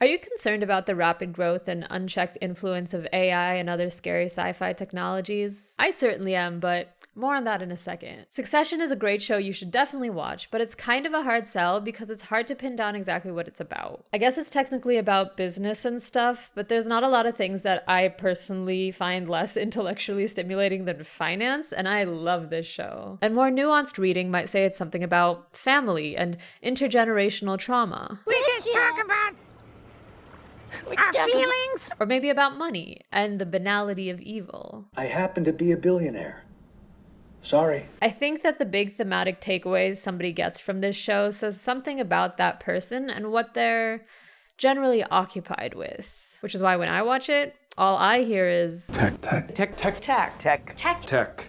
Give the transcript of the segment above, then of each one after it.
Are you concerned about the rapid growth and unchecked influence of AI and other scary sci-fi technologies? I certainly am, but more on that in a second. Succession is a great show you should definitely watch, but it's kind of a hard sell because it's hard to pin down exactly what it's about. I guess it's technically about business and stuff, but there's not a lot of things that I personally find less intellectually stimulating than finance, and I love this show. And more nuanced reading might say it's something about family and intergenerational trauma. We can talk about our feelings. Or maybe about money and the banality of evil. I happen to be a billionaire. Sorry. I think that the big thematic takeaways somebody gets from this show says something about that person and what they're generally occupied with. Which is why when I watch it, all I hear is Tech.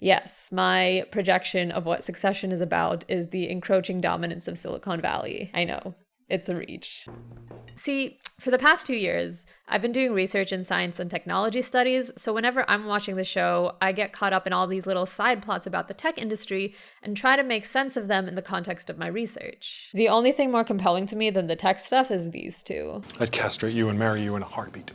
Yes, my projection of what Succession is about is the encroaching dominance of Silicon Valley. I know, it's a reach. See, for the past 2 years, I've been doing research in science and technology studies, so whenever I'm watching the show, I get caught up in all these little side plots about the tech industry and try to make sense of them in the context of my research. The only thing more compelling to me than the tech stuff is these two. I'd castrate you and marry you in a heartbeat.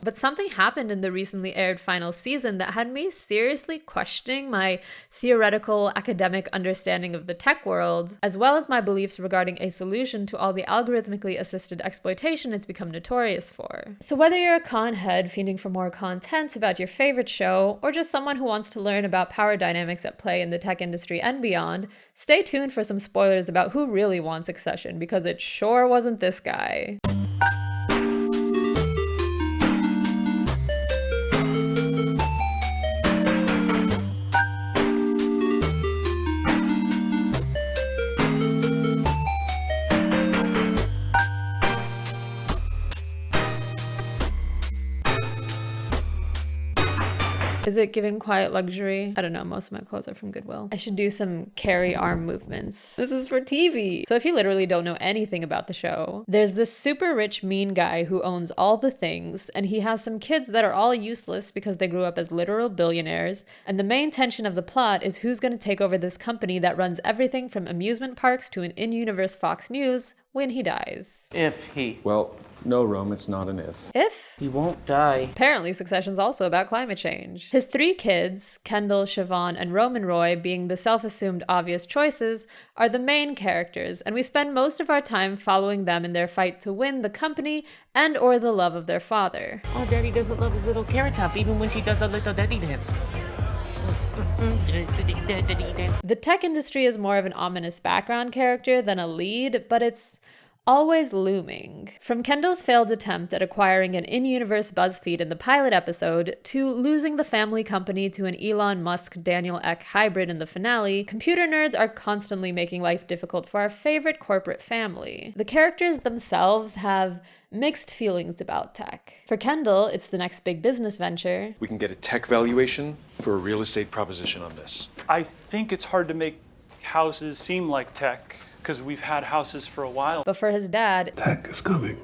But something happened in the recently aired final season that had me seriously questioning my theoretical academic understanding of the tech world, as well as my beliefs regarding a solution to all the algorithmically assisted exploitation it's become notorious for. So whether you're a con head fiending for more content about your favorite show, or just someone who wants to learn about power dynamics at play in the tech industry and beyond, stay tuned for some spoilers about who really won Succession, because it sure wasn't this guy. Is it giving quiet luxury? I don't know, most of my clothes are from Goodwill. I should do some carry arm movements. This is for TV. So if you literally don't know anything about the show, there's this super rich mean guy who owns all the things, and he has some kids that are all useless because they grew up as literal billionaires, and the main tension of the plot is who's going to take over this company that runs everything from amusement parks to an in-universe Fox News when he dies. Well, no, Rome, it's not an if. If? He won't die. Apparently, Succession's also about climate change. His 3 kids, Kendall, Siobhan, and Roman Roy, being the self-assumed obvious choices, are the main characters, and we spend most of our time following them in their fight to win the company and or the love of their father. Oh, Daddy doesn't love his little carrot top, even when she does a little daddy dance. The tech industry is more of an ominous background character than a lead, but it's always looming. From Kendall's failed attempt at acquiring an in-universe BuzzFeed in the pilot episode, to losing the family company to an Elon Musk-Daniel Ek hybrid in the finale, computer nerds are constantly making life difficult for our favorite corporate family. The characters themselves have mixed feelings about tech. For Kendall, it's the next big business venture. We can get a tech valuation for a real estate proposition on this. I think it's hard to make houses seem like tech, because we've had houses for a while. But for his dad, tech is coming.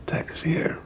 Tech is here.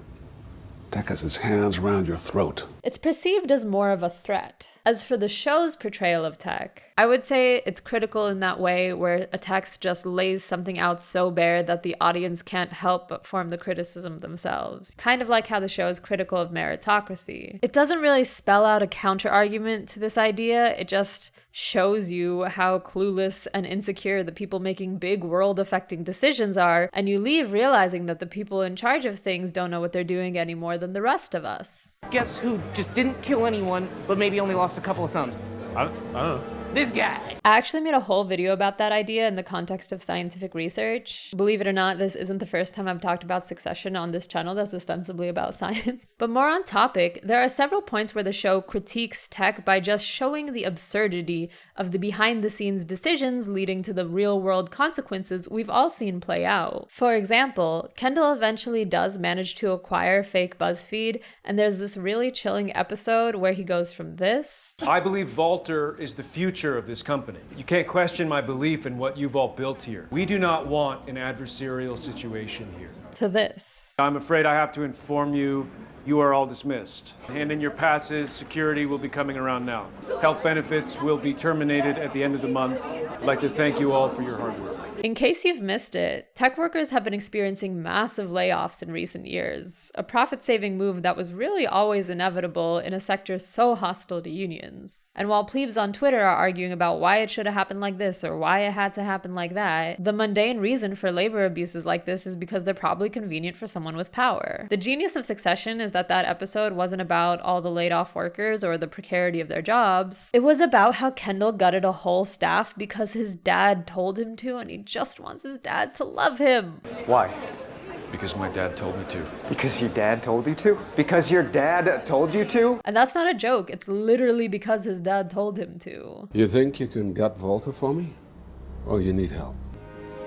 Tech has its hands around your throat. It's perceived as more of a threat. As for the show's portrayal of tech, I would say it's critical in that way where a text just lays something out so bare that the audience can't help but form the criticism themselves. Kind of like how the show is critical of meritocracy. It doesn't really spell out a counter-argument to this idea, it just shows you how clueless and insecure the people making big world-affecting decisions are, and you leave realizing that the people in charge of things don't know what they're doing any more than the rest of us. Guess who just didn't kill anyone, but maybe only lost a couple of thumbs? I don't know. This guy! I actually made a whole video about that idea in the context of scientific research. Believe it or not, this isn't the first time I've talked about Succession on this channel that's ostensibly about science. But more on topic, there are several points where the show critiques tech by just showing the absurdity of the behind-the-scenes decisions leading to the real-world consequences we've all seen play out. For example, Kendall eventually does manage to acquire fake BuzzFeed, and there's this really chilling episode where he goes from this. I believe Valter is the future of this company. You can't question my belief in what you've all built here. We do not want an adversarial situation here. To this. I'm afraid I have to inform you, you are all dismissed. Hand in your passes, security will be coming around now. Health benefits will be terminated at the end of the month. I'd like to thank you all for your hard work. In case you've missed it, tech workers have been experiencing massive layoffs in recent years, a profit-saving move that was really always inevitable in a sector so hostile to unions. And while plebes on Twitter are arguing about why it should have happened like this or why it had to happen like that, the mundane reason for labor abuses like this is because they're probably convenient for someone with power. The genius of Succession is that episode wasn't about all the laid off workers or the precarity of their jobs. It was about how Kendall gutted a whole staff because his dad told him to, and he just wants his dad to love him. Why? Because my dad told me to. Because your dad told you to? Because your dad told you to? And that's not a joke. It's literally because his dad told him to. You think you can gut Volker for me? Or you need help?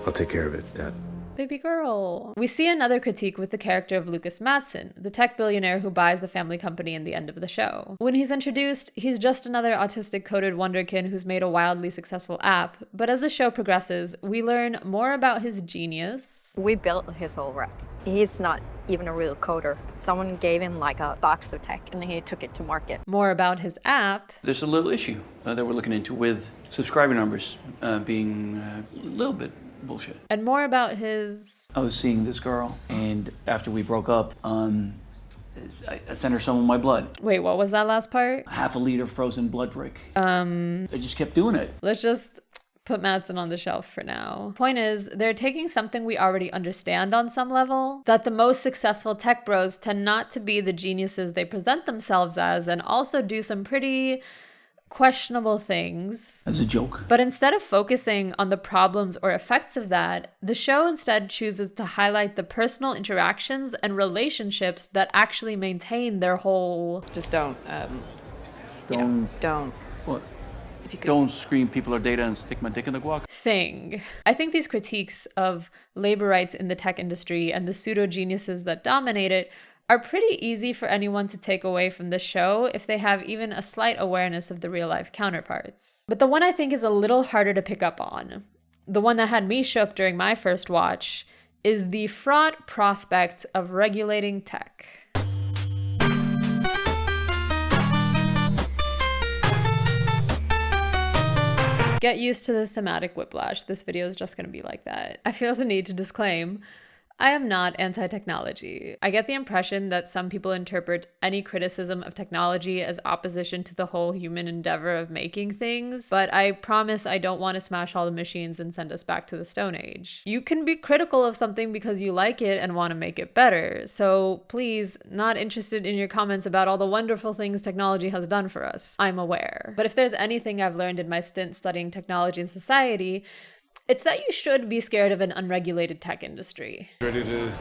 I'll take care of it, Dad. Baby girl. We see another critique with the character of Lucas Madsen, the tech billionaire who buys the family company in the end of the show. When he's introduced, he's just another autistic-coded wonderkin who's made a wildly successful app, but as the show progresses, we learn more about his genius. We built his whole rep. He's not even a real coder. Someone gave him like a box of tech and he took it to market. More about his app. There's a little issue that we're looking into with subscriber numbers being a little bit bullshit. And more about his... I was seeing this girl, and after we broke up, I sent her some of my blood. Wait, what was that last part? Half a liter frozen blood brick. I just kept doing it. Let's just put Madsen on the shelf for now. Point is, they're taking something we already understand on some level, that the most successful tech bros tend not to be the geniuses they present themselves as, and also do some pretty questionable things. As a joke. But instead of focusing on the problems or effects of that, the show instead chooses to highlight the personal interactions and relationships that actually maintain their whole... Just don't. Don't. What? Don't scream people are data and stick my dick in the guac. Thing. I think these critiques of labor rights in the tech industry and the pseudo-geniuses that dominate it are pretty easy for anyone to take away from the show if they have even a slight awareness of the real-life counterparts. But the one I think is a little harder to pick up on, the one that had me shook during my first watch, is the fraught prospect of regulating tech. Get used to the thematic whiplash. This video is just going to be like that. I feel the need to disclaim, I am not anti-technology. I get the impression that some people interpret any criticism of technology as opposition to the whole human endeavor of making things, but I promise I don't want to smash all the machines and send us back to the Stone Age. You can be critical of something because you like it and want to make it better, so please, not interested in your comments about all the wonderful things technology has done for us. I'm aware. But if there's anything I've learned in my stint studying technology and society, it's that you should be scared of an unregulated tech industry. Ready to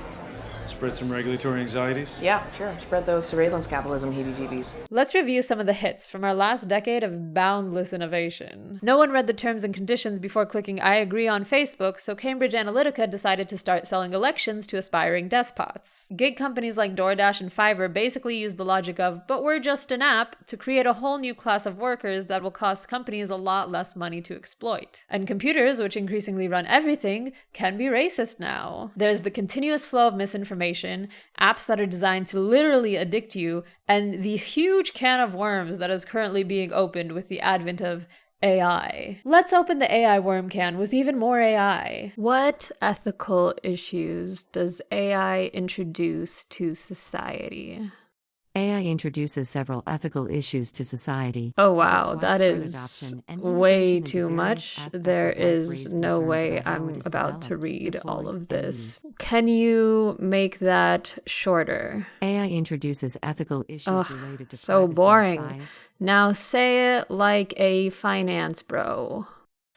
spread some regulatory anxieties? Yeah, sure. Spread those surveillance capitalism heebie-jeebies. Let's review some of the hits from our last decade of boundless innovation. No one read the terms and conditions before clicking I agree on Facebook, so Cambridge Analytica decided to start selling elections to aspiring despots. Gig companies like DoorDash and Fiverr basically used the logic of, but we're just an app, to create a whole new class of workers that will cost companies a lot less money to exploit. And computers, which increasingly run everything, can be racist now. There's the continuous flow of misinformation, apps that are designed to literally addict you, and the huge can of worms that is currently being opened with the advent of AI. Let's open the AI worm can with even more AI. What ethical issues does AI introduce to society? AI introduces several ethical issues to society. Oh wow, that is way too much. There is no way I'm about to read all of this. Can you make that shorter? AI introduces ethical issues related to so privacy boring. and bias. Now say it like a finance bro.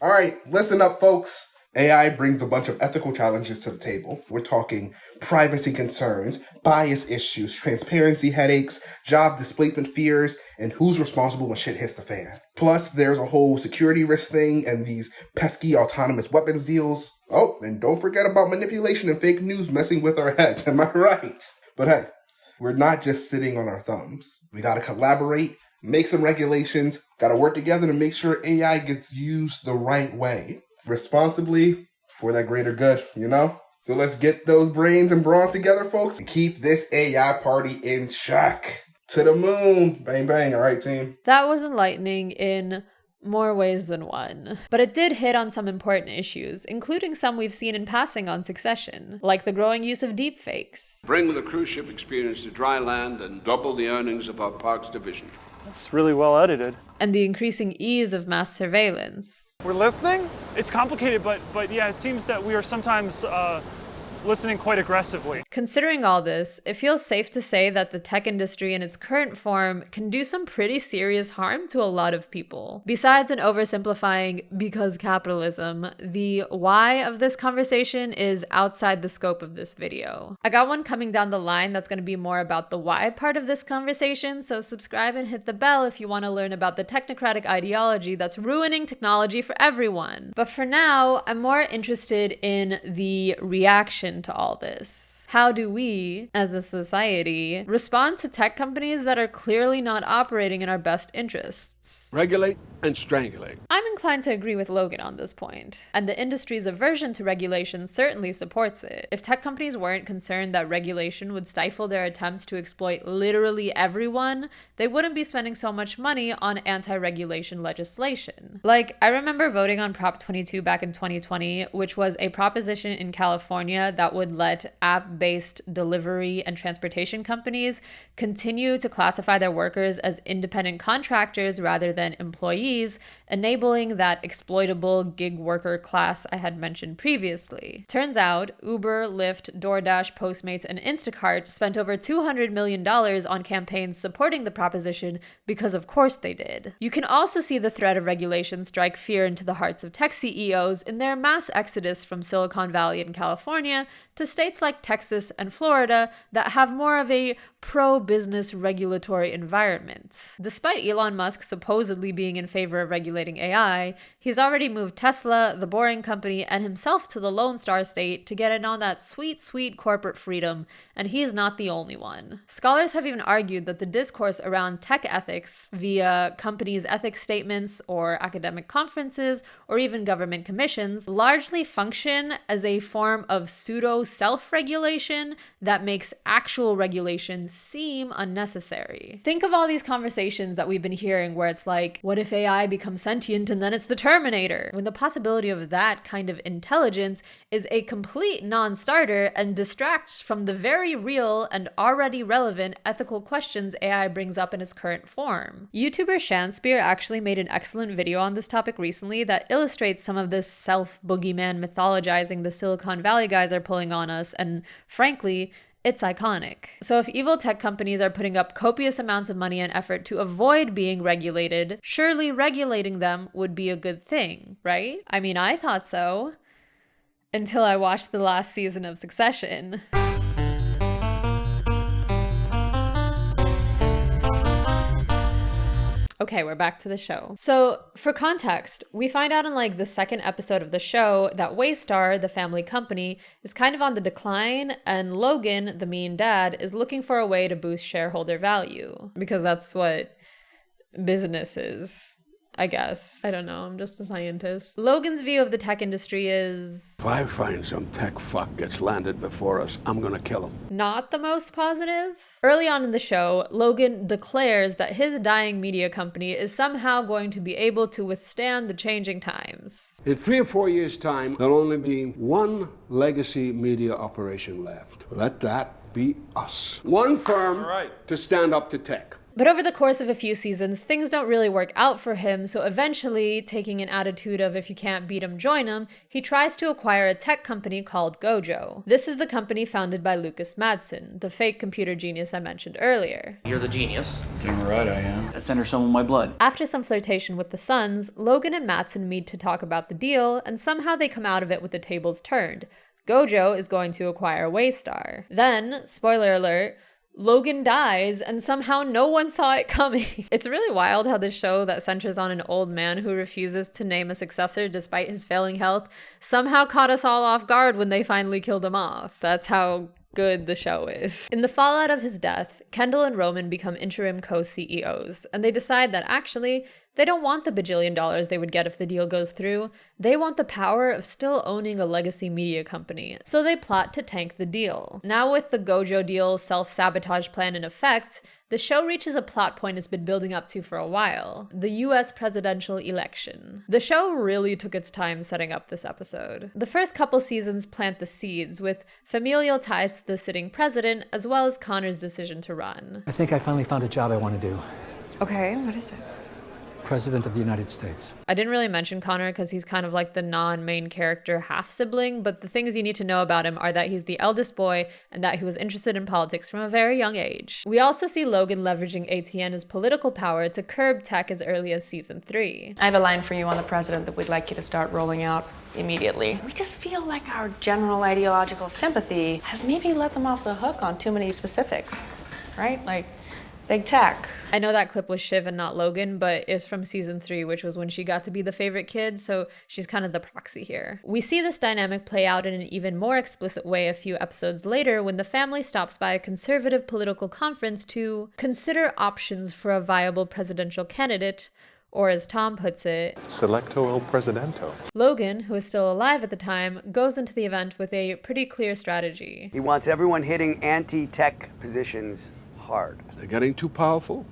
All right, listen up, folks. AI brings a bunch of ethical challenges to the table. We're talking privacy concerns, bias issues, transparency headaches, job displacement fears, and who's responsible when shit hits the fan. Plus, there's a whole security risk thing and these pesky autonomous weapons deals. Oh, and don't forget about manipulation and fake news messing with our heads, am I right? But hey, we're not just sitting on our thumbs. We gotta collaborate, make some regulations, gotta work together to make sure AI gets used the right way. Responsibly for that greater good, you know? So let's get those brains and brawns together, folks, and keep this AI party in check. To the moon. Bang, bang. All right, team. That was enlightening in more ways than one. But it did hit on some important issues, including some we've seen in passing on Succession, like the growing use of deepfakes. Bring the cruise ship experience to dry land and double the earnings of our parks division. It's really well edited. And the increasing ease of mass surveillance. We're listening? It's complicated, but yeah, it seems that we are sometimes listening quite aggressively. Considering all this, it feels safe to say that the tech industry in its current form can do some pretty serious harm to a lot of people. Besides an oversimplifying because capitalism, the why of this conversation is outside the scope of this video. I got one coming down the line that's going to be more about the why part of this conversation, so subscribe and hit the bell if you want to learn about the technocratic ideology that's ruining technology for everyone. But for now, I'm more interested in the reaction to all this. How do we, as a society, respond to tech companies that are clearly not operating in our best interests? Regulate and strangulate. I'm inclined to agree with Logan on this point, and the industry's aversion to regulation certainly supports it. If tech companies weren't concerned that regulation would stifle their attempts to exploit literally everyone, they wouldn't be spending so much money on anti-regulation legislation. Like, I remember voting on Prop 22 back in 2020, which was a proposition in California that would let app-based delivery and transportation companies continue to classify their workers as independent contractors rather than employees, enabling that exploitable gig worker class I had mentioned previously. Turns out, Uber, Lyft, DoorDash, Postmates, and Instacart spent over $200 million on campaigns supporting the proposition because of course they did. You can also see the threat of regulation strike fear into the hearts of tech CEOs in their mass exodus from Silicon Valley and California to states like Texas and Florida that have more of a pro-business regulatory environment. Despite Elon Musk supposedly being in favor of regulating AI, he's already moved Tesla, the Boring Company, and himself to the Lone Star State to get in on that sweet, sweet corporate freedom, and he's not the only one. Scholars have even argued that the discourse around tech ethics via companies' ethics statements or academic conferences or even government commissions largely function as a form of pseudo-self-regulation that makes actual regulation seem unnecessary. Think of all these conversations that we've been hearing where it's like, what if AI becomes sentient and then it's the Terminator? When the possibility of that kind of intelligence is a complete non-starter and distracts from the very real and already relevant ethical questions AI brings up in its current form. YouTuber Shanspear actually made an excellent video on this topic recently that illustrates some of this self-boogeyman mythologizing the Silicon Valley guys are pulling on us, and frankly, it's iconic. So if evil tech companies are putting up copious amounts of money and effort to avoid being regulated, surely regulating them would be a good thing, right? I mean, I thought so. Until I watched the last season of Succession. Okay, we're back to the show. So, for context, we find out in like the second episode of the show that Waystar, the family company, is kind of on the decline, and Logan, the mean dad, is looking for a way to boost shareholder value. Because that's what business is, I guess. I don't know, I'm just a scientist. Logan's view of the tech industry is... If I find some tech fuck gets landed before us, I'm gonna kill him. Not the most positive. Early on in the show, Logan declares that his dying media company is somehow going to be able to withstand the changing times. In 3 or 4 years' time, there'll only be one legacy media operation left. Let that be us. One firm to stand up to tech. But over the course of a few seasons, things don't really work out for him, so eventually, taking an attitude of if you can't beat him, join him, he tries to acquire a tech company called GoJo. This is the company founded by Lucas Madsen, the fake computer genius I mentioned earlier. You're the genius. Damn right I am. I sent her some of my blood. After some flirtation with the sons, Logan and Madsen meet to talk about the deal, and somehow they come out of it with the tables turned. GoJo is going to acquire Waystar. Then, spoiler alert, Logan dies, and somehow no one saw it coming. It's really wild how this show that centers on an old man who refuses to name a successor despite his failing health somehow caught us all off guard when they finally killed him off. That's how good the show is. In the fallout of his death, Kendall and Roman become interim co-CEOs, and they decide that actually, They don't want the bajillion dollars they would get if the deal goes through. They want the power of still owning a legacy media company. So they plot to tank the deal. Now with the GoJo deal self-sabotage plan in effect, the show reaches a plot point it's been building up to for a while: the US presidential election. The show really took its time setting up this episode. The first couple seasons plant the seeds, with familial ties to the sitting president, as well as Connor's decision to run. I think I finally found a job I want to do. Okay, what is it? President of the United States. I didn't really mention Connor because he's kind of like the non-main character half-sibling, but the things you need to know about him are that he's the eldest boy and that he was interested in politics from a very young age. We also see Logan leveraging ATN's political power to curb tech as early as season 3. I have a line for you on the president that we'd like you to start rolling out immediately. We just feel like our general ideological sympathy has maybe let them off the hook on too many specifics, right? Like big tech. I know that clip was Shiv and not Logan, but it's from season 3, which was when she got to be the favorite kid, so she's kind of the proxy here. We see this dynamic play out in an even more explicit way a few episodes later when the family stops by a conservative political conference to consider options for a viable presidential candidate, or as Tom puts it, Selecto el Presidento. Logan, who is still alive at the time, goes into the event with a pretty clear strategy. He wants everyone hitting anti-tech positions hard. They're getting too powerful.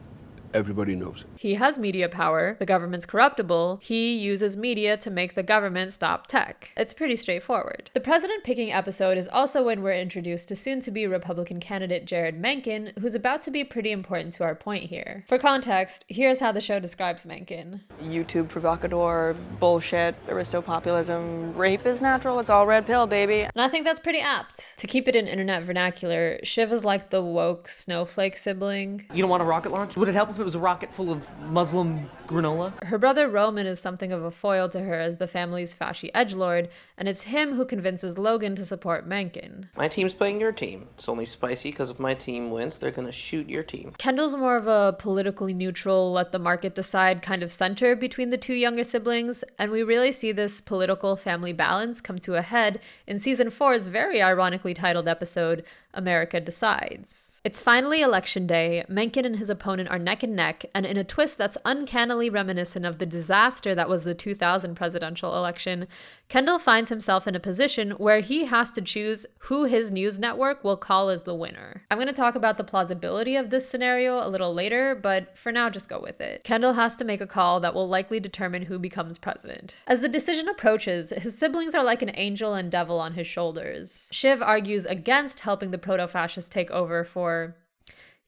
Everybody knows it. He has media power, the government's corruptible, he uses media to make the government stop tech. It's pretty straightforward. The president picking episode is also when we're introduced to soon-to-be Republican candidate Jared Mencken, who's about to be pretty important to our point here. For context, here's how the show describes Mencken. YouTube provocateur, bullshit, aristopopulism, rape is natural, it's all red pill, baby. And I think that's pretty apt. To keep it in internet vernacular, Shiv is like the woke snowflake sibling. You don't want a rocket launch? Would it help if it was a rocket full of Muslim granola? Her brother Roman is something of a foil to her as the family's fashy edgelord, and it's him who convinces Logan to support Mencken. My team's playing your team. It's only spicy because if my team wins, they're gonna shoot your team. Kendall's more of a politically neutral, let the market decide kind of center between the two younger siblings, and we really see this political family balance come to a head in season 4's very ironically titled episode, America Decides. It's finally election day. Mencken and his opponent are neck and neck, and in a twist that's uncannily reminiscent of the disaster that was the 2000 presidential election, Kendall finds himself in a position where he has to choose who his news network will call as the winner. I'm going to talk about the plausibility of this scenario a little later, but for now, just go with it. Kendall has to make a call that will likely determine who becomes president. As the decision approaches, his siblings are like an angel and devil on his shoulders. Shiv argues against helping the proto-fascists take over for,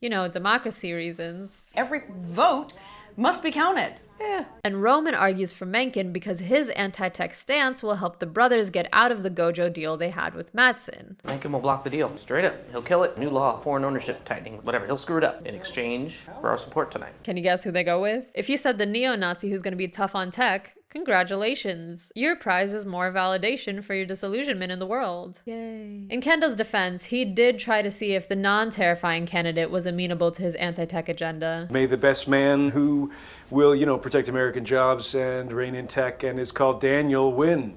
democracy reasons. Every vote must be counted. Yeah. And Roman argues for Mencken because his anti-tech stance will help the brothers get out of the GoJo deal they had with Mattson. Mencken will block the deal. Straight up. He'll kill it. New law, foreign ownership tightening, whatever. He'll screw it up in exchange for our support tonight. Can you guess who they go with? If you said the neo-Nazi who's going to be tough on tech, congratulations. Your prize is more validation for your disillusionment in the world. Yay. In Kendall's defense, he did try to see if the non-terrifying candidate was amenable to his anti-tech agenda. May the best man who will, protect American jobs and reign in tech and is called Daniel win,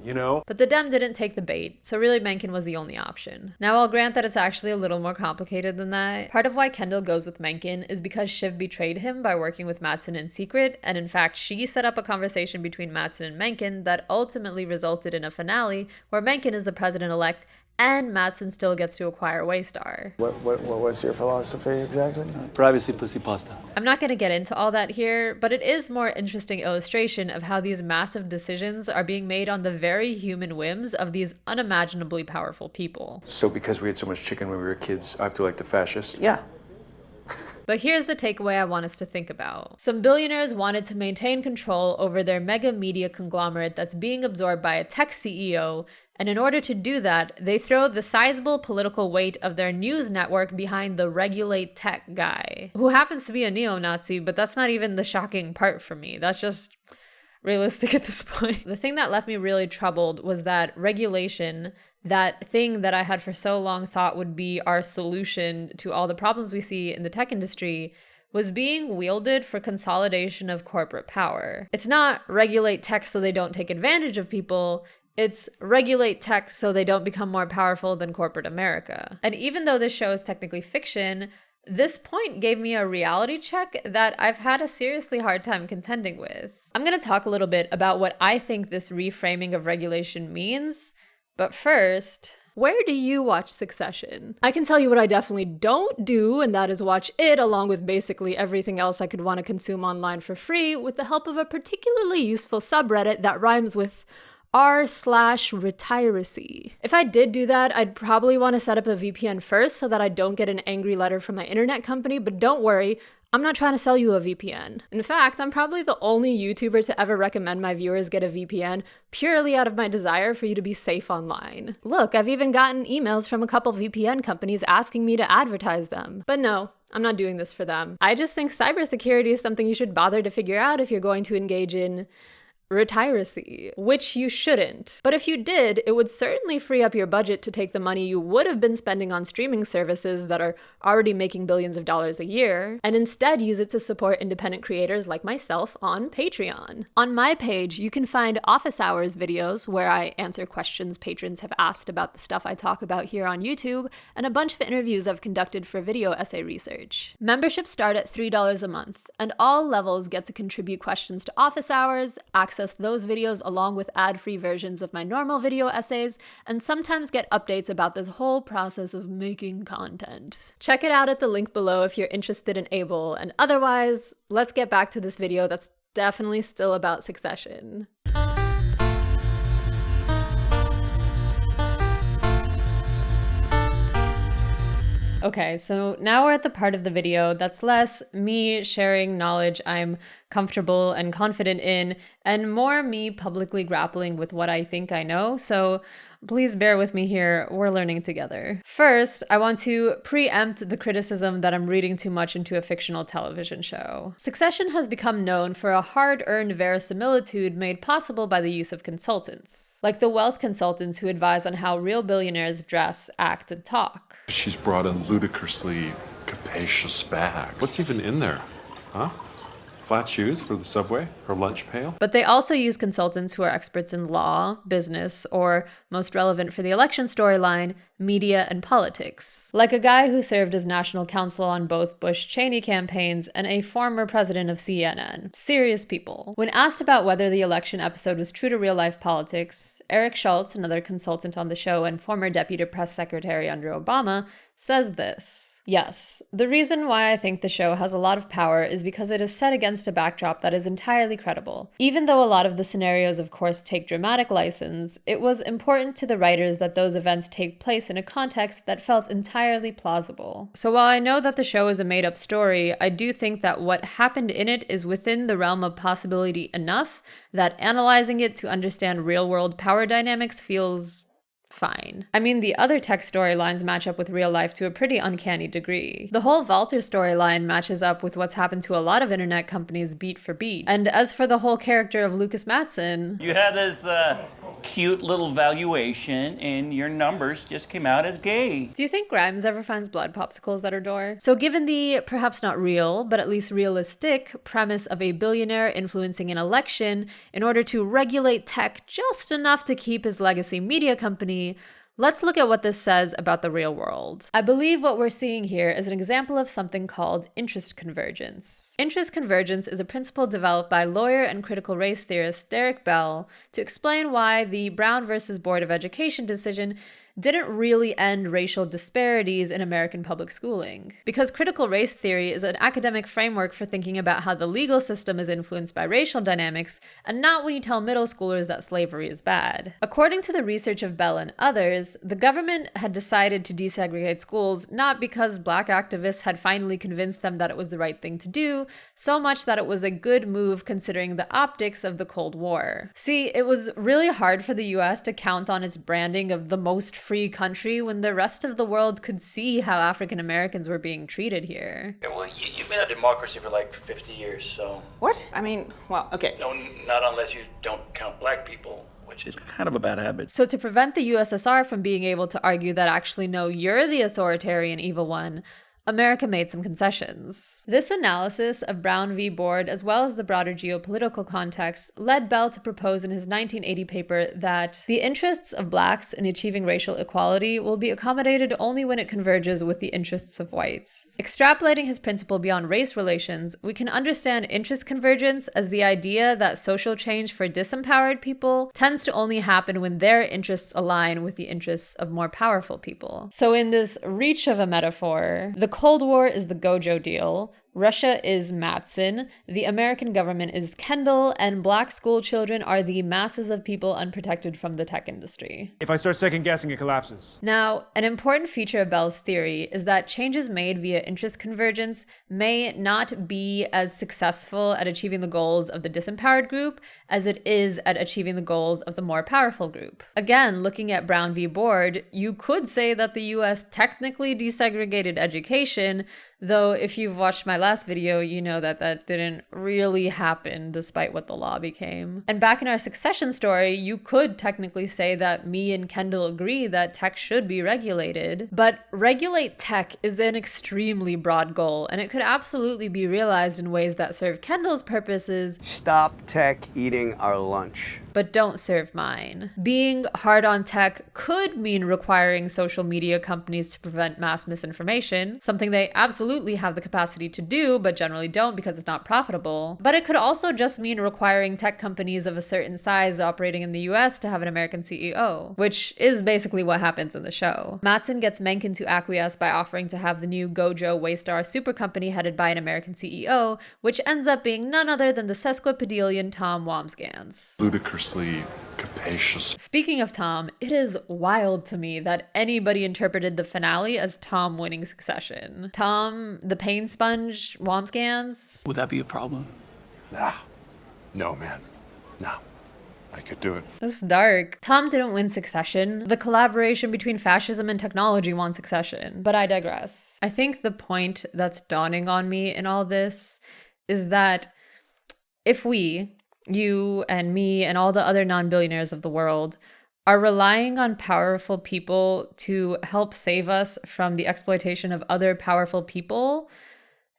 But the Dem didn't take the bait, so really Mencken was the only option. Now I'll grant that it's actually a little more complicated than that. Part of why Kendall goes with Mencken is because Shiv betrayed him by working with Mattson in secret, and in fact she set up a conversation between Mattson and Mencken that ultimately resulted in a finale where Mencken is the president-elect and Mattson still gets to acquire Waystar. What was your philosophy exactly? Privacy pussy pasta. I'm not going to get into all that here, but it is more interesting illustration of how these massive decisions are being made on the very human whims of these unimaginably powerful people. So because we had so much chicken when we were kids, I have to like the fascists? Yeah. But here's the takeaway I want us to think about. Some billionaires wanted to maintain control over their mega media conglomerate that's being absorbed by a tech CEO, and in order to do that, they throw the sizable political weight of their news network behind the regulate tech guy, who happens to be a neo-Nazi, but that's not even the shocking part for me. That's just realistic at this point. The thing that left me really troubled was that regulation, that thing that I had for so long thought would be our solution to all the problems we see in the tech industry, was being wielded for consolidation of corporate power. It's not regulate tech so they don't take advantage of people, it's regulate tech so they don't become more powerful than corporate America. And even though this show is technically fiction, This point gave me a reality check that I've had a seriously hard time contending with. I'm going to talk a little bit about what I think this reframing of regulation means, but first, where do you watch Succession? I can tell you what I definitely don't do, and that is watch it along with basically everything else I could want to consume online for free with the help of a particularly useful subreddit that rhymes with r/retiracy. If I did do that, I'd probably want to set up a VPN first so that I don't get an angry letter from my internet company, but don't worry, I'm not trying to sell you a VPN. In fact, I'm probably the only YouTuber to ever recommend my viewers get a VPN purely out of my desire for you to be safe online. Look, I've even gotten emails from a couple VPN companies asking me to advertise them. But no, I'm not doing this for them. I just think cybersecurity is something you should bother to figure out if you're going to engage in retiracy, which you shouldn't. But if you did, it would certainly free up your budget to take the money you would have been spending on streaming services that are already making billions of dollars a year, and instead use it to support independent creators like myself on Patreon. On my page, you can find office hours videos where I answer questions patrons have asked about the stuff I talk about here on YouTube, and a bunch of interviews I've conducted for video essay research. Memberships start at $3 a month, and all levels get to contribute questions to office hours, access those videos along with ad-free versions of my normal video essays, and sometimes get updates about this whole process of making content. Check it out at the link below if you're interested in Able, and otherwise, let's get back to this video that's definitely still about Succession. Okay, so now we're at the part of the video that's less me sharing knowledge I'm comfortable and confident in, and more me publicly grappling with what I think I know, so please bear with me here, we're learning together. First, I want to preempt the criticism that I'm reading too much into a fictional television show. Succession has become known for a hard-earned verisimilitude made possible by the use of consultants, like the wealth consultants who advise on how real billionaires dress, act, and talk. She's brought a ludicrously capacious bag. What's even in there? Huh? Flat shoes for the subway? Her lunch pail? But they also use consultants who are experts in law, business, or, most relevant for the election storyline, media and politics. Like a guy who served as national counsel on both Bush-Cheney campaigns and a former president of CNN. Serious people. When asked about whether the election episode was true to real-life politics, Eric Schultz, another consultant on the show and former deputy press secretary under Obama, says this. Yes, the reason why I think the show has a lot of power is because it is set against a backdrop that is entirely credible. Even though a lot of the scenarios, of course, take dramatic license, it was important to the writers that those events take place in a context that felt entirely plausible. So while I know that the show is a made-up story, I do think that what happened in it is within the realm of possibility enough that analyzing it to understand real-world power dynamics feels fine. I mean, the other tech storylines match up with real life to a pretty uncanny degree. The whole Walter storyline matches up with what's happened to a lot of internet companies beat for beat. And as for the whole character of Lucas Matson, you had this cute little valuation and your numbers just came out as gay. Do you think Grimes ever finds blood popsicles at her door? So given the perhaps not real, but at least realistic premise of a billionaire influencing an election in order to regulate tech just enough to keep his legacy media company, let's look at what this says about the real world. I believe what we're seeing here is an example of something called interest convergence. Interest convergence is a principle developed by lawyer and critical race theorist Derek Bell to explain why the Brown versus Board of Education decision didn't really end racial disparities in American public schooling. Because critical race theory is an academic framework for thinking about how the legal system is influenced by racial dynamics, and not when you tell middle schoolers that slavery is bad. According to the research of Bell and others, the government had decided to desegregate schools not because Black activists had finally convinced them that it was the right thing to do, so much that it was a good move considering the optics of the Cold War. See, it was really hard for the US to count on its branding of the most free country when the rest of the world could see how African Americans were being treated here. Yeah, well, you've been a democracy for like 50 years, so... What? I mean, well, okay. No, not unless you don't count black people, which is kind of a bad habit. So to prevent the USSR from being able to argue that actually, no, you're the authoritarian evil one, America made some concessions. This analysis of Brown v. Board, as well as the broader geopolitical context, led Bell to propose in his 1980 paper that the interests of blacks in achieving racial equality will be accommodated only when it converges with the interests of whites. Extrapolating his principle beyond race relations, we can understand interest convergence as the idea that social change for disempowered people tends to only happen when their interests align with the interests of more powerful people. So in this reach of a metaphor, the Cold War is the GoJo deal, Russia is Mattson, the American government is Kendall, and black school children are the masses of people unprotected from the tech industry. If I start second guessing, it collapses. Now, an important feature of Bell's theory is that changes made via interest convergence may not be as successful at achieving the goals of the disempowered group as it is at achieving the goals of the more powerful group. Again, looking at Brown v. Board, you could say that the US technically desegregated education, though if you've watched my last video, you know that that didn't really happen despite what the law became. And back in our succession story, you could technically say that me and Kendall agree that tech should be regulated, but regulate tech is an extremely broad goal, and it could absolutely be realized in ways that serve Kendall's purposes. Stop tech eating our lunch. But don't serve mine. Being hard on tech could mean requiring social media companies to prevent mass misinformation, something they absolutely have the capacity to do, but generally don't because it's not profitable. But it could also just mean requiring tech companies of a certain size operating in the US to have an American CEO, which is basically what happens in the show. Mattson gets Mencken to acquiesce by offering to have the new GoJo Waystar super company headed by an American CEO, which ends up being none other than the sesquipedalian Tom Wambsgans. Ludicrously capacious. Speaking of Tom, it is wild to me that anybody interpreted the finale as Tom winning Succession. Tom, the pain sponge, Wambsgans? Would that be a problem? Nah. No, man. No. I could do it. That's dark. Tom didn't win Succession. The collaboration between fascism and technology won Succession. But I digress. I think the point that's dawning on me in all this is that if we, you and me and all the other non-billionaires of the world, are relying on powerful people to help save us from the exploitation of other powerful people,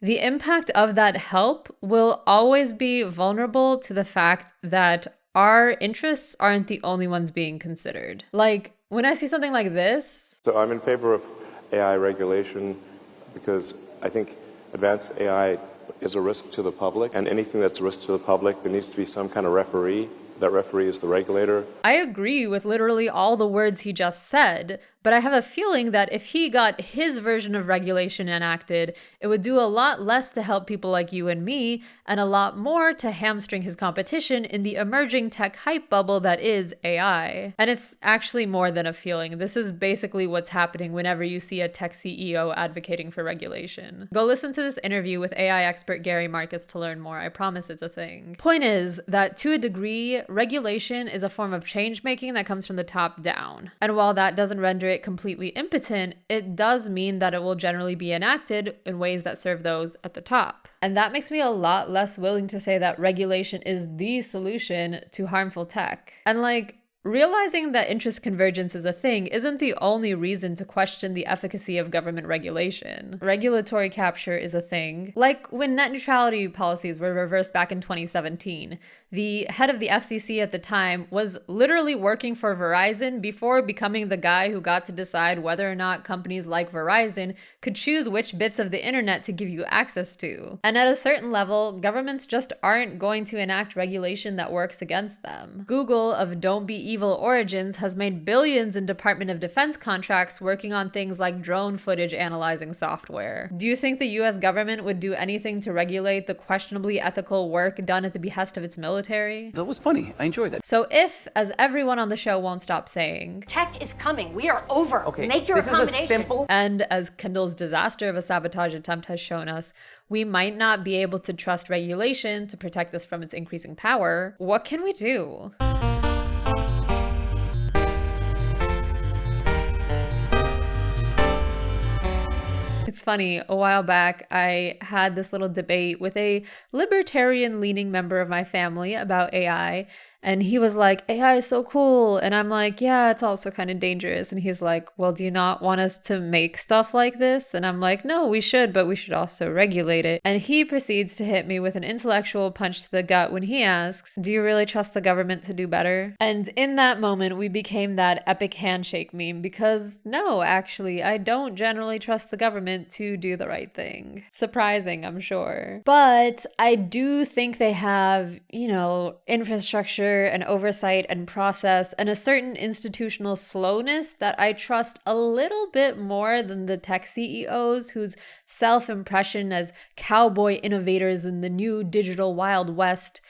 the impact of that help will always be vulnerable to the fact that our interests aren't the only ones being considered. Like, when I see something like this... So I'm in favor of AI regulation because I think advanced AI is a risk to the public, and anything that's a risk to the public, there needs to be some kind of referee. That referee is the regulator. I agree with literally all the words he just said, but I have a feeling that if he got his version of regulation enacted, it would do a lot less to help people like you and me, and a lot more to hamstring his competition in the emerging tech hype bubble that is AI. And it's actually more than a feeling. This is basically what's happening whenever you see a tech CEO advocating for regulation. Go listen to this interview with AI expert Gary Marcus to learn more. I promise it's a thing. Point is that to a degree, regulation is a form of change making that comes from the top down. And while that doesn't render it completely impotent, it does mean that it will generally be enacted in ways that serve those at the top. And that makes me a lot less willing to say that regulation is the solution to harmful tech. And like, realizing that interest convergence is a thing isn't the only reason to question the efficacy of government regulation. Regulatory capture is a thing. Like when net neutrality policies were reversed back in 2017, the head of the FCC at the time was literally working for Verizon before becoming the guy who got to decide whether or not companies like Verizon could choose which bits of the internet to give you access to. And at a certain level, governments just aren't going to enact regulation that works against them. Google of Don't Be Evil origins has made billions in Department of Defense contracts working on things like drone footage analyzing software. Do you think the US government would do anything to regulate the questionably ethical work done at the behest of its military? That was funny. I enjoyed that. So if, as everyone on the show won't stop saying, tech is coming, we are over. Okay, make your this accommodation. Is a simple... And as Kendall's disaster of a sabotage attempt has shown us, we might not be able to trust regulation to protect us from its increasing power. What can we do? It's funny, a while back, I had this little debate with a libertarian-leaning member of my family about AI, And he was like, AI is so cool. And I'm like, yeah, it's also kind of dangerous. And he's like, well, do you not want us to make stuff like this? And I'm like, no, we should, but we should also regulate it. And he proceeds to hit me with an intellectual punch to the gut when he asks, do you really trust the government to do better? And in that moment, we became that epic handshake meme because no, actually, I don't generally trust the government to do the right thing. Surprising, I'm sure. But I do think they have, infrastructure and oversight and process and a certain institutional slowness that I trust a little bit more than the tech CEOs whose self-impression as cowboy innovators in the new digital Wild West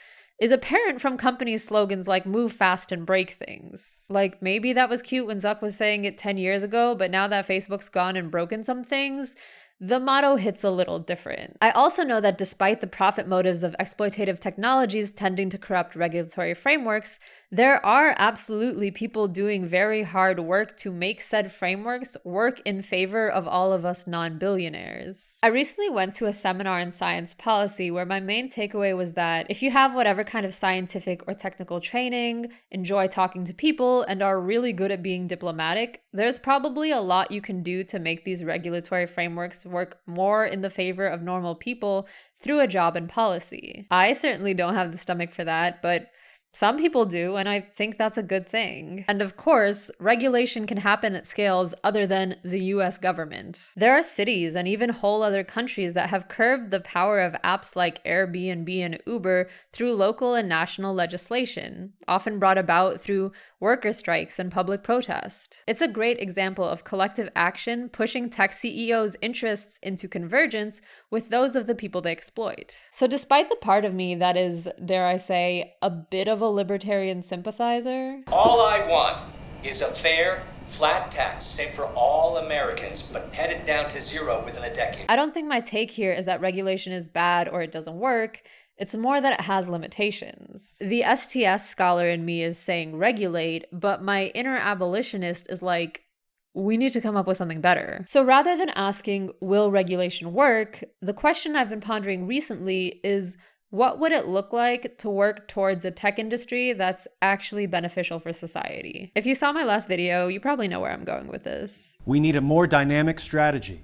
is apparent from companies' slogans like move fast and break things. Like, maybe that was cute when Zuck was saying it 10 years ago, but now that Facebook's gone and broken some things, the motto hits a little different. I also know that despite the profit motives of exploitative technologies tending to corrupt regulatory frameworks, there are absolutely people doing very hard work to make said frameworks work in favor of all of us non-billionaires. I recently went to a seminar in science policy where my main takeaway was that if you have whatever kind of scientific or technical training, enjoy talking to people, and are really good at being diplomatic, there's probably a lot you can do to make these regulatory frameworks work more in the favor of normal people through a job in policy. I certainly don't have the stomach for that, but some people do, and I think that's a good thing. And of course, regulation can happen at scales other than the US government. There are cities and even whole other countries that have curbed the power of apps like Airbnb and Uber through local and national legislation, often brought about through worker strikes and public protest. It's a great example of collective action pushing tech CEOs' interests into convergence with those of the people they exploit. So despite the part of me that is, dare I say, a bit of a libertarian sympathizer, all I want is a fair, flat tax, same for all Americans, but headed down to zero within a decade. I don't think my take here is that regulation is bad or it doesn't work. It's more that it has limitations. The STS scholar in me is saying regulate, but my inner abolitionist is like, we need to come up with something better. So rather than asking, will regulation work, the question I've been pondering recently is, what would it look like to work towards a tech industry that's actually beneficial for society? If you saw my last video, you probably know where I'm going with this. We need a more dynamic strategy.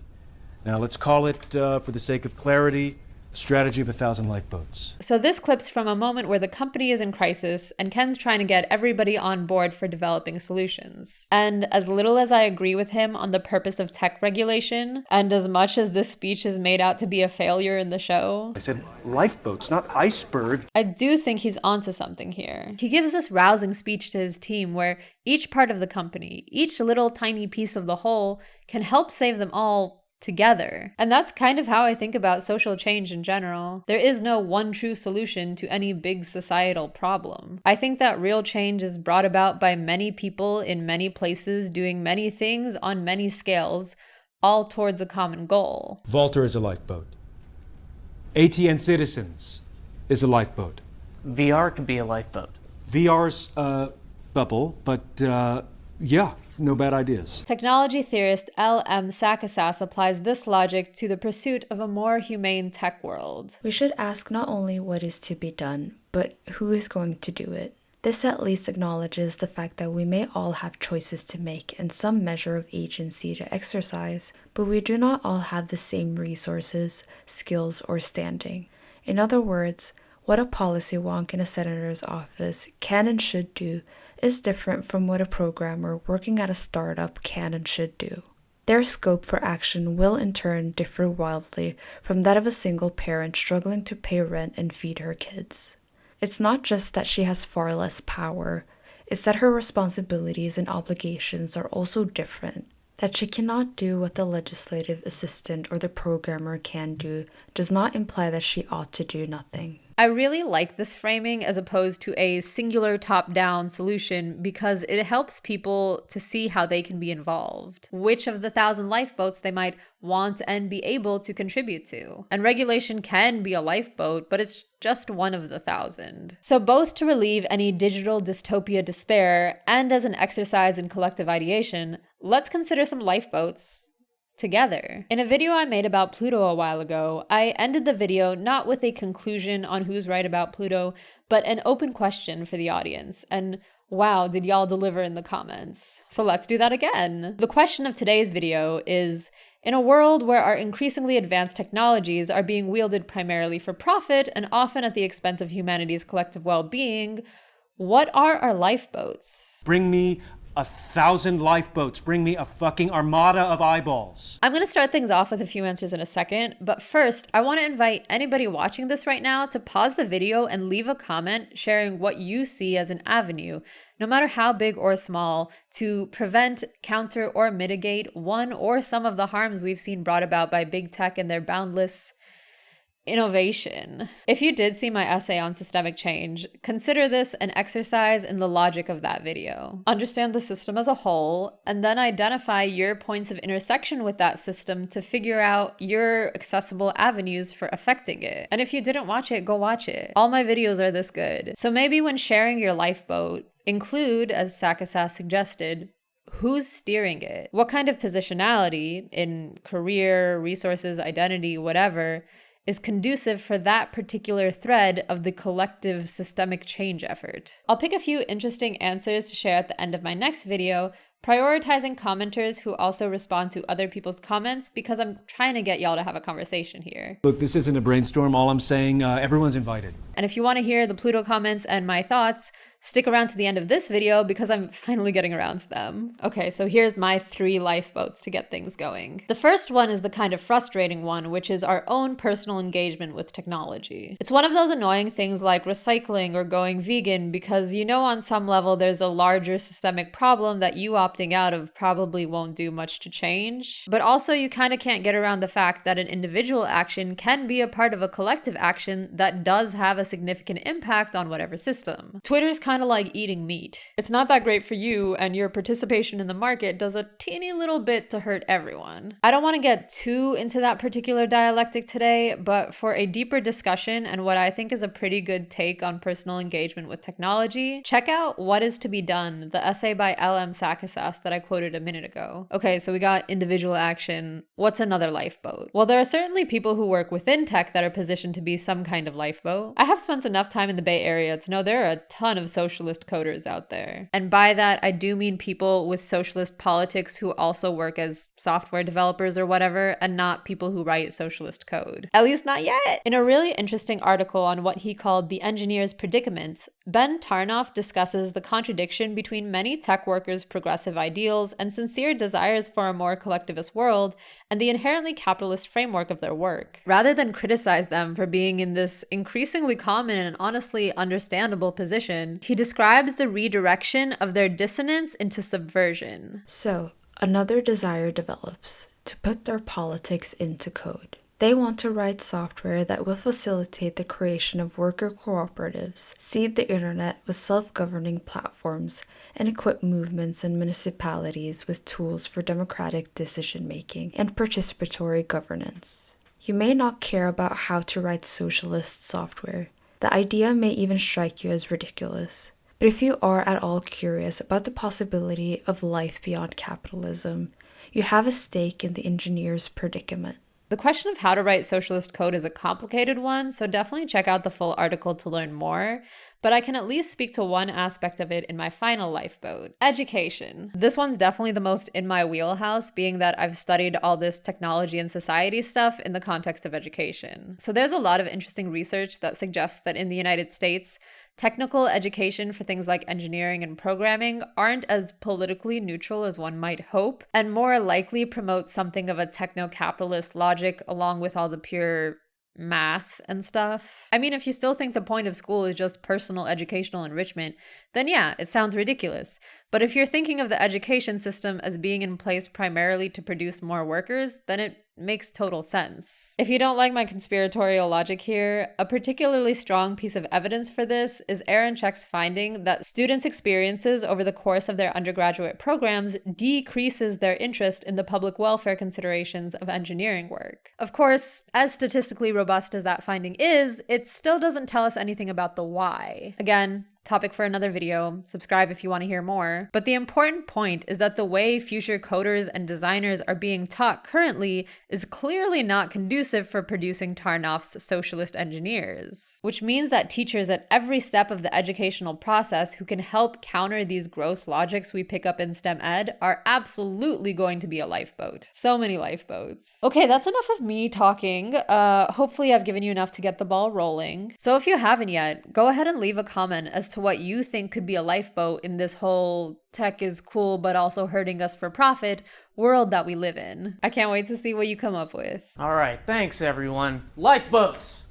Now let's call it, for the sake of clarity, strategy of 1,000 lifeboats. So this clip's from a moment where the company is in crisis and Ken's trying to get everybody on board for developing solutions. And as little as I agree with him on the purpose of tech regulation, and as much as this speech is made out to be a failure in the show, I said lifeboats, not iceberg. I do think he's onto something here. He gives this rousing speech to his team where each part of the company, each little tiny piece of the whole, can help save them all together. And that's kind of how I think about social change in general. There is no one true solution to any big societal problem. I think that real change is brought about by many people in many places doing many things on many scales, all towards a common goal. Volta is a lifeboat. ATN Citizens is a lifeboat. VR could be a lifeboat. VR's bubble, but yeah, no bad ideas. Technology theorist L.M. Sakasas applies this logic to the pursuit of a more humane tech world. We should ask not only what is to be done, but who is going to do it. This at least acknowledges the fact that we may all have choices to make and some measure of agency to exercise, but we do not all have the same resources, skills, or standing. In other words, what a policy wonk in a senator's office can and should do is different from what a programmer working at a startup can and should do. Their scope for action will in turn differ wildly from that of a single parent struggling to pay rent and feed her kids. It's not just that she has far less power, it's that her responsibilities and obligations are also different. That she cannot do what the legislative assistant or the programmer can do does not imply that she ought to do nothing. I really like this framing as opposed to a singular top-down solution because it helps people to see how they can be involved, which of the 1,000 lifeboats they might want and be able to contribute to. And regulation can be a lifeboat, but it's just one of the 1,000. So both to relieve any digital dystopia despair and as an exercise in collective ideation, let's consider some lifeboats together. In a video I made about Pluto a while ago, I ended the video not with a conclusion on who's right about Pluto, but an open question for the audience. And wow, did y'all deliver in the comments. So let's do that again. The question of today's video is, in a world where our increasingly advanced technologies are being wielded primarily for profit and often at the expense of humanity's collective well-being, what are our lifeboats? Bring me 1,000 lifeboats. Bring me a fucking armada of eyeballs. I'm going to start things off with a few answers in a second, but first, I want to invite anybody watching this right now to pause the video and leave a comment sharing what you see as an avenue, no matter how big or small, to prevent, counter, or mitigate one or some of the harms we've seen brought about by big tech and their boundless innovation. If you did see my essay on systemic change, consider this an exercise in the logic of that video. Understand the system as a whole, and then identify your points of intersection with that system to figure out your accessible avenues for affecting it. And if you didn't watch it, go watch it. All my videos are this good. So maybe when sharing your lifeboat, include, as Sakasa suggested, who's steering it? What kind of positionality in career, resources, identity, whatever, is conducive for that particular thread of the collective systemic change effort. I'll pick a few interesting answers to share at the end of my next video, prioritizing commenters who also respond to other people's comments because I'm trying to get y'all to have a conversation here. Look, this isn't a brainstorm. All I'm saying, everyone's invited. And if you want to hear the Pluto comments and my thoughts, stick around to the end of this video because I'm finally getting around to them. Okay, so here's my 3 lifeboats to get things going. The first one is the kind of frustrating one, which is our own personal engagement with technology. It's one of those annoying things like recycling or going vegan because you know on some level there's a larger systemic problem that you opting out of probably won't do much to change. But also you kind of can't get around the fact that an individual action can be a part of a collective action that does have a significant impact on whatever system. Twitter's kind of like eating meat. It's not that great for you, and your participation in the market does a teeny little bit to hurt everyone. I don't want to get too into that particular dialectic today, but for a deeper discussion and what I think is a pretty good take on personal engagement with technology, check out What Is to Be Done, the essay by L.M. Sakasas that I quoted a minute ago. Okay, so we got individual action. What's another lifeboat? Well, there are certainly people who work within tech that are positioned to be some kind of lifeboat. I have spent enough time in the Bay Area to know there are a ton of socialist coders out there. And by that, I do mean people with socialist politics who also work as software developers or whatever, and not people who write socialist code. At least not yet! In a really interesting article on what he called the engineer's predicament, Ben Tarnoff discusses the contradiction between many tech workers' progressive ideals and sincere desires for a more collectivist world, and the inherently capitalist framework of their work. Rather than criticize them for being in this increasingly common and honestly understandable position, he describes the redirection of their dissonance into subversion. So, another desire develops to put their politics into code. They want to write software that will facilitate the creation of worker cooperatives, seed the internet with self-governing platforms, and equip movements and municipalities with tools for democratic decision-making and participatory governance. You may not care about how to write socialist software. The idea may even strike you as ridiculous. But if you are at all curious about the possibility of life beyond capitalism, you have a stake in the engineer's predicament. The question of how to write socialist code is a complicated one, so definitely check out the full article to learn more. But I can at least speak to one aspect of it in my final lifeboat: education. This one's definitely the most in my wheelhouse, being that I've studied all this technology and society stuff in the context of education. So there's a lot of interesting research that suggests that in the United States, technical education for things like engineering and programming aren't as politically neutral as one might hope, and more likely promote something of a techno-capitalist logic along with all the pure math and stuff. I mean, if you still think the point of school is just personal educational enrichment, then yeah, it sounds ridiculous. But if you're thinking of the education system as being in place primarily to produce more workers, then it makes total sense. If you don't like my conspiratorial logic here, a particularly strong piece of evidence for this is Aaron Check's finding that students' experiences over the course of their undergraduate programs decreases their interest in the public welfare considerations of engineering work. Of course, as statistically robust as that finding is, it still doesn't tell us anything about the why. Again, Topic for another video. Subscribe if you want to hear more. But the important point is that the way future coders and designers are being taught currently is clearly not conducive for producing Tarnoff's socialist engineers. Which means that teachers at every step of the educational process who can help counter these gross logics we pick up in STEM ed are absolutely going to be a lifeboat. So many lifeboats. Okay, that's enough of me talking. Hopefully I've given you enough to get the ball rolling. So if you haven't yet, go ahead and leave a comment as to what you think could be a lifeboat in this whole tech is cool but also hurting us for profit world that we live in. I can't wait to see what you come up with. All right, thanks everyone. Lifeboats!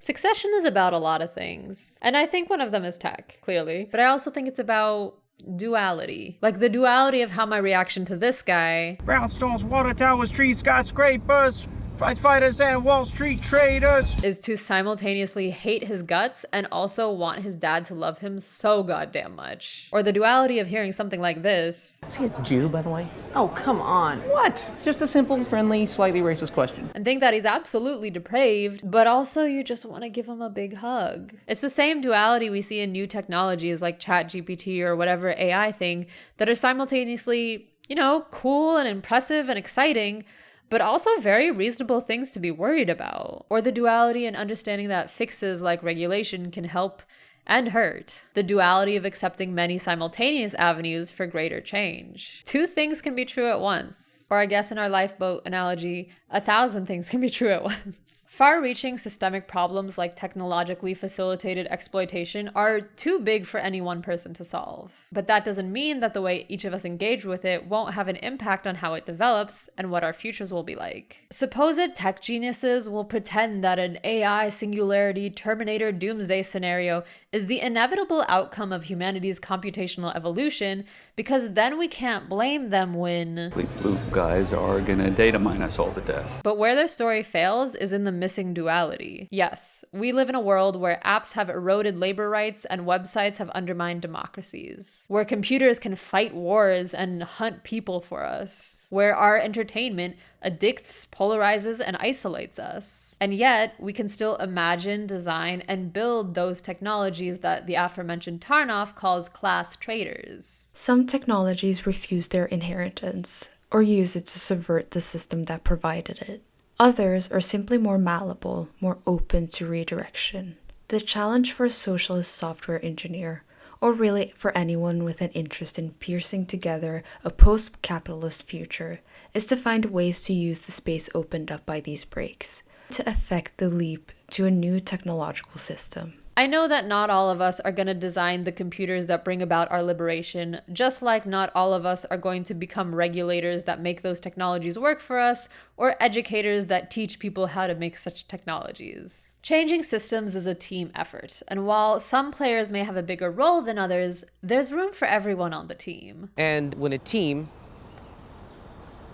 Succession is about a lot of things, and I think one of them is tech, clearly, but I also think it's about duality. Like the duality of how my reaction to this guy, brownstones, water towers, trees, skyscrapers, prize fighters, and Wall Street traders, is to simultaneously hate his guts and also want his dad to love him so goddamn much. Or the duality of hearing something like this. Is he a Jew, by the way? Oh, come on. What? It's just a simple, friendly, slightly racist question. And think that he's absolutely depraved, but also you just want to give him a big hug. It's the same duality we see in new technologies like ChatGPT or whatever AI thing that are simultaneously, you know, cool and impressive and exciting, but also very reasonable things to be worried about. Or the duality in understanding that fixes like regulation can help and hurt. The duality of accepting many simultaneous avenues for greater change. Two things can be true at once. Or I guess in our lifeboat analogy, 1,000 things can be true at once. Far-reaching systemic problems like technologically facilitated exploitation are too big for any one person to solve. But that doesn't mean that the way each of us engage with it won't have an impact on how it develops and what our futures will be like. Supposed tech geniuses will pretend that an AI singularity Terminator doomsday scenario is the inevitable outcome of humanity's computational evolution, because then we can't blame them when Blue guys are gonna data mine us all to death. But where their story fails is in the missing duality. Yes, we live in a world where apps have eroded labor rights and websites have undermined democracies, where computers can fight wars and hunt people for us, where our entertainment addicts, polarizes, and isolates us. And yet, we can still imagine, design, and build those technologies that the aforementioned Tarnoff calls class traders. Some technologies refuse their inheritance, or use it to subvert the system that provided it. Others are simply more malleable, more open to redirection. The challenge for a socialist software engineer, or really for anyone with an interest in piecing together a post-capitalist future, is to find ways to use the space opened up by these breaks to effect the leap to a new technological system. I know that not all of us are going to design the computers that bring about our liberation, just like not all of us are going to become regulators that make those technologies work for us, or educators that teach people how to make such technologies. Changing systems is a team effort, and while some players may have a bigger role than others, there's room for everyone on the team. And when a team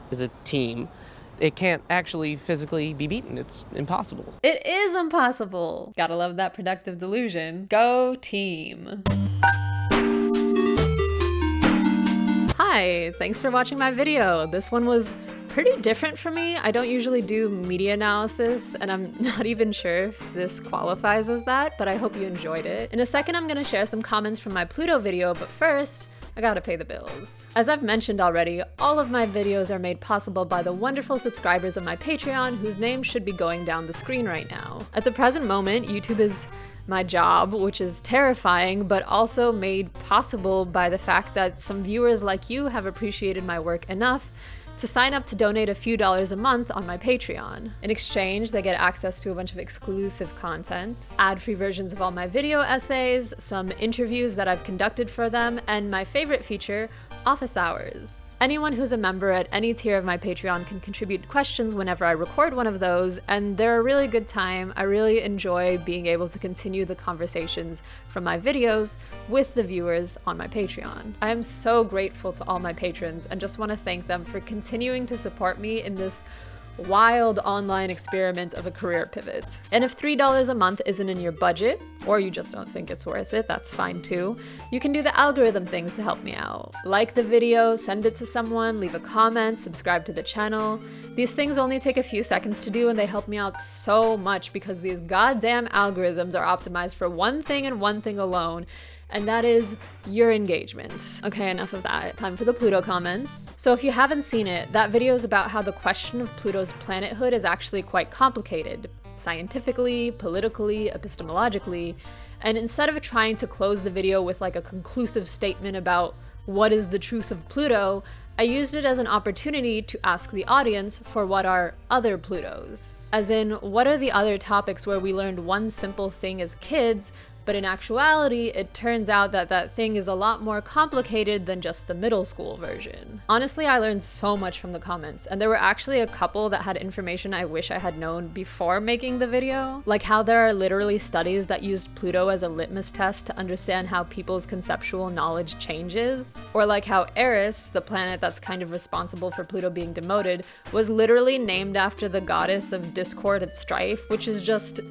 is a team, it can't actually physically be beaten. It's impossible. It is impossible. Gotta love that productive delusion. Go team. Hi, thanks for watching my video. This one was pretty different for me. I don't usually do media analysis, and I'm not even sure if this qualifies as that, but I hope you enjoyed it. In a second, I'm gonna share some comments from my Pluto video, but first, I gotta pay the bills. As I've mentioned already, all of my videos are made possible by the wonderful subscribers of my Patreon, whose names should be going down the screen right now. At the present moment, YouTube is my job, which is terrifying, but also made possible by the fact that some viewers like you have appreciated my work enough to sign up to donate a few dollars a month on my Patreon. In exchange, they get access to a bunch of exclusive content, ad-free versions of all my video essays, some interviews that I've conducted for them, and my favorite feature, office hours. Anyone who's a member at any tier of my Patreon can contribute questions whenever I record one of those, and they're a really good time. I really enjoy being able to continue the conversations from my videos with the viewers on my Patreon. I am so grateful to all my patrons and just want to thank them for continuing to support me in this wild online experiment of a career pivot. And if $3 a month isn't in your budget, or you just don't think it's worth it, that's fine too. You can do the algorithm things to help me out. Like the video, send it to someone, leave a comment, subscribe to the channel. These things only take a few seconds to do and they help me out so much because these goddamn algorithms are optimized for one thing and one thing alone, and that is your engagement. Okay, enough of that. Time for the Pluto comments. So if you haven't seen it, that video is about how the question of Pluto's planethood is actually quite complicated, scientifically, politically, epistemologically, and instead of trying to close the video with like a conclusive statement about what is the truth of Pluto, I used it as an opportunity to ask the audience for what are other Plutos. As in, what are the other topics where we learned one simple thing as kids, but in actuality, it turns out that that thing is a lot more complicated than just the middle school version. Honestly, I learned so much from the comments, and there were actually a couple that had information I wish I had known before making the video. Like how there are literally studies that used Pluto as a litmus test to understand how people's conceptual knowledge changes. Or like how Eris, the planet that's kind of responsible for Pluto being demoted, was literally named after the goddess of discord and strife, which is just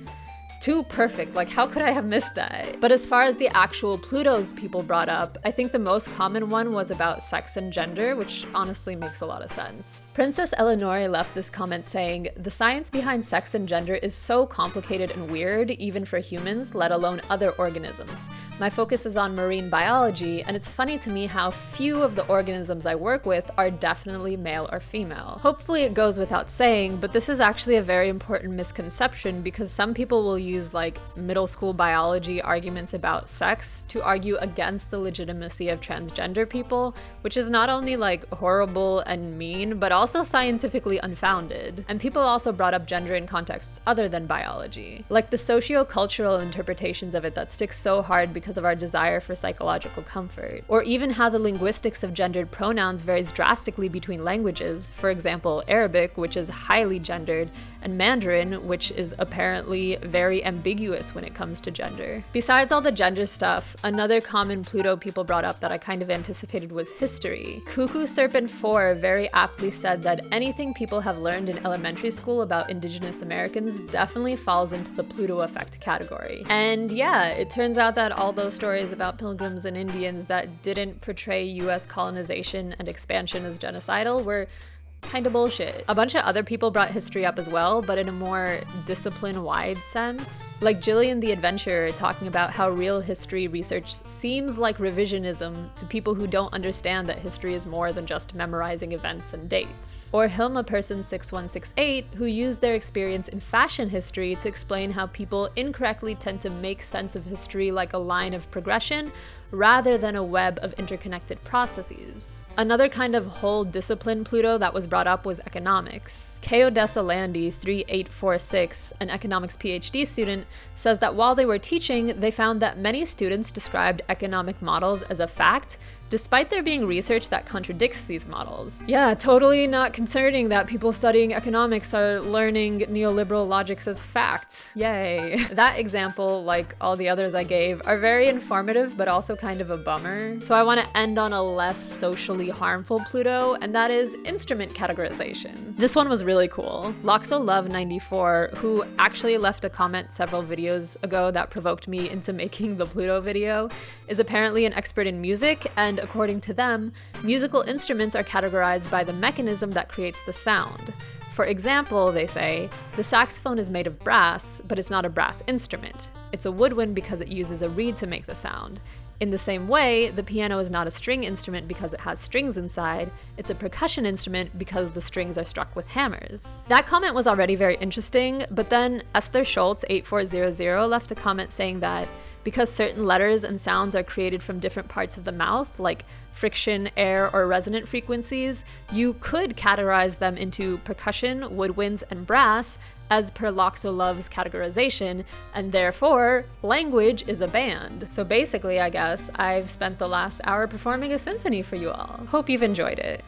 too perfect. Like, how could I have missed that? But as far as the actual Plutos people brought up, I think the most common one was about sex and gender, which honestly makes a lot of sense. Princess Eleanor left this comment saying, "The science behind sex and gender is so complicated and weird, even for humans, let alone other organisms. My focus is on marine biology, and it's funny to me how few of the organisms I work with are definitely male or female." Hopefully it goes without saying, but this is actually a very important misconception because some people will use like middle school biology arguments about sex to argue against the legitimacy of transgender people, which is not only like horrible and mean, but also scientifically unfounded. And people also brought up gender in contexts other than biology, like the socio-cultural interpretations of it that stick so hard because of our desire for psychological comfort. Or even how the linguistics of gendered pronouns varies drastically between languages, for example, Arabic, which is highly gendered, and Mandarin, which is apparently very ambiguous when it comes to gender. Besides all the gender stuff, another common Pluto people brought up that I kind of anticipated was history. Cuckoo Serpent 4 very aptly said that anything people have learned in elementary school about Indigenous Americans definitely falls into the Pluto effect category. And yeah, it turns out that all those stories about pilgrims and Indians that didn't portray US colonization and expansion as genocidal were kind of bullshit. A bunch of other people brought history up as well, but in a more discipline-wide sense. Like Jillian the Adventurer talking about how real history research seems like revisionism to people who don't understand that history is more than just memorizing events and dates. Or Hilma Person 6168, who used their experience in fashion history to explain how people incorrectly tend to make sense of history like a line of progression rather than a web of interconnected processes. Another kind of whole discipline Pluto that was brought up was economics. Keodessa Landy 3846, an economics PhD student, says that while they were teaching, they found that many students described economic models as a fact, despite there being research that contradicts these models. Yeah, totally not concerning that people studying economics are learning neoliberal logics as fact. Yay. That example, like all the others I gave, are very informative but also kind of a bummer. So I want to end on a less socially harmful Pluto, and that is instrument categorization. This one was really cool. LoxoLove94, who actually left a comment several videos ago that provoked me into making the Pluto video, is apparently an expert in music, and according to them, musical instruments are categorized by the mechanism that creates the sound. For example, they say, the saxophone is made of brass, but it's not a brass instrument. It's a woodwind because it uses a reed to make the sound. In the same way, the piano is not a string instrument because it has strings inside, it's a percussion instrument because the strings are struck with hammers. That comment was already very interesting, but then Esther Schultz 8400 left a comment saying that because certain letters and sounds are created from different parts of the mouth, like friction, air, or resonant frequencies, you could categorize them into percussion, woodwinds, and brass, as per LoxoLove's categorization, and therefore, language is a band. So basically, I guess, I've spent the last hour performing a symphony for you all. Hope you've enjoyed it.